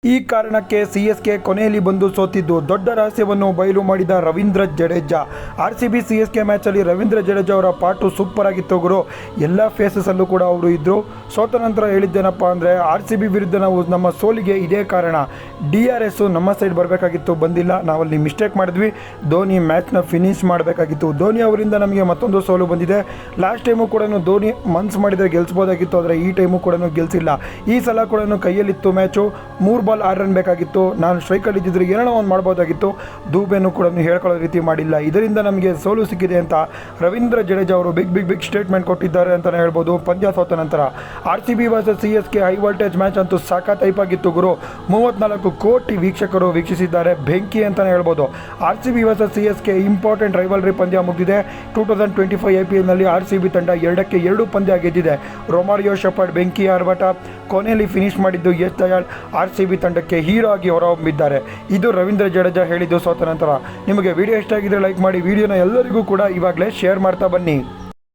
ಈ ಕಾರಣಕ್ಕೆ ಸಿಎಸ್ಕೆ ಕೊನೆಯಲ್ಲಿ ಬಂದು ಸೋತಿದ್ದು. ದೊಡ್ಡ ರಹಸ್ಯವನ್ನು ಬಯಲು ಮಾಡಿದ ರವೀಂದ್ರ ಜಡೇಜಾ. ಆರ್ಸಿಬಿ ಸಿಎಸ್ಕೆ ಮ್ಯಾಚಲ್ಲಿ ರವೀಂದ್ರ ಜಡೇಜಾ ಅವರ ಪಾಟು ಸೂಪರ್ ಆಗಿತ್ತು ಗುರು. ಎಲ್ಲ ಫೇಸಸಲ್ಲೂ ಕೂಡ ಅವರು ಇದ್ದರು. ಸೋತ ನಂತರ ಹೇಳಿದ್ದೇನಪ್ಪ ಅಂದರೆ ಆರ್ಸಿಬಿ ವಿರುದ್ಧ ನಾವು ನಮ್ಮ ಸೋಲಿಗೆ ಇದೇ ಕಾರಣ. DRS ನಮ್ಮ ಸೈಡ್ ಬರಬೇಕಾಗಿತ್ತು, ಬಂದಿಲ್ಲ. ನಾವಲ್ಲಿ ಮಿಸ್ಟೇಕ್ ಮಾಡಿದ್ವಿ. ಧೋನಿ ಮ್ಯಾಚ್ನ ಫಿನಿಶ್ ಮಾಡಬೇಕಾಗಿತ್ತು. ಧೋನಿ ಅವರಿಂದ ನಮಗೆ ಮತ್ತೊಂದು ಸೋಲು ಬಂದಿದೆ. ಲಾಸ್ಟ್ ಟೈಮು ಕೂಡ ಧೋನಿ ಮನ್ಸು ಮಾಡಿದರೆ ಗೆಲ್ಲಿಸ್ಬೋದಾಗಿತ್ತು, ಆದರೆ ಈ ಟೈಮು ಕೂಡ ಗೆಲ್ಲಿಸಿಲ್ಲ. ಈ ಸಲ ಕೂಡ ಕೈಯಲ್ಲಿತ್ತು ಮ್ಯಾಚು. 3 ಬಾಲ್ 6 ರನ್ ಬೇಕಾಗಿತ್ತು. ನಾನು ಸ್ಟ್ರೈಕಲ್ಲಿ ಇದ್ದಿದ್ರೆ ಏನೋ ಒಂದು ಮಾಡ್ಬೋದಾಗಿತ್ತು. ದೂಬೇನು ಕೂಡ ಹೇಳ್ಕೊಳ್ಳೋ ರೀತಿ ಮಾಡಿಲ್ಲ. ಇದರಿಂದ ನಮಗೆ ಸೋಲು ಸಿಕ್ಕಿದೆ ಅಂತ ರವೀಂದ್ರ ಜಡೇಜಾ ಅವರು ಬಿಗ್ ಸ್ಟೇಟ್ಮೆಂಟ್ ಕೊಟ್ಟಿದ್ದಾರೆ ಅಂತಲೇ ಹೇಳ್ಬೋದು. ಪಂದ್ಯ ಸೋತ ನಂತರ RCB versus CSK high voltage match ಅಂತೂ ಸಾಕಾತ್ ಟೈಪ್ ಆಗಿತ್ತು ಗುರು. 34 ಕೋಟಿ ವೀಕ್ಷಕರು ವೀಕ್ಷಿಸಿದ್ದಾರೆ. ಬೆಂಕಿ ಅಂತಲೇ ಹೇಳ್ಬೋದು. RCB versus CSK important rivalry ಪಂದ್ಯ ಮುಗಿದಿದೆ. 2025 IPLನಲ್ಲಿ RCB ತಂಡ 2-2 ಪಂದ್ಯ ಗೆದ್ದಿದೆ. ರೊಮಾರಿಯೋ ಶೆಪರ್ಡ್ ಬೆಂಕಿ ಆರ್ಭಟ. ಕೊನೆಯಲ್ಲಿ ಫಿನಿಶ್ ಮಾಡಿದ್ದು ಎಸ್ ದಯಾಳ್ RCB ತಂಡಕ್ಕೆ ಹೀರೋ ಆಗಿ ಹೊರಹೊಮ್ಮಿದ್ದಾರೆ. ಇದು ರವೀಂದ್ರ ಜಡೇಜಾ ಹೇಳಿದ್ದು ಸೋತ ನಂತರ. ನಿಮಗೆ ವಿಡಿಯೋ ಇಷ್ಟ ಆಗಿದ್ರೆ ಲೈಕ್ ಮಾಡಿ. ವಿಡಿಯೋನ ಎಲ್ಲರಿಗೂ ಕೂಡ ಇವಾಗಲೇ ಶೇರ್ ಮಾಡ್ತಾ ಬನ್ನಿ.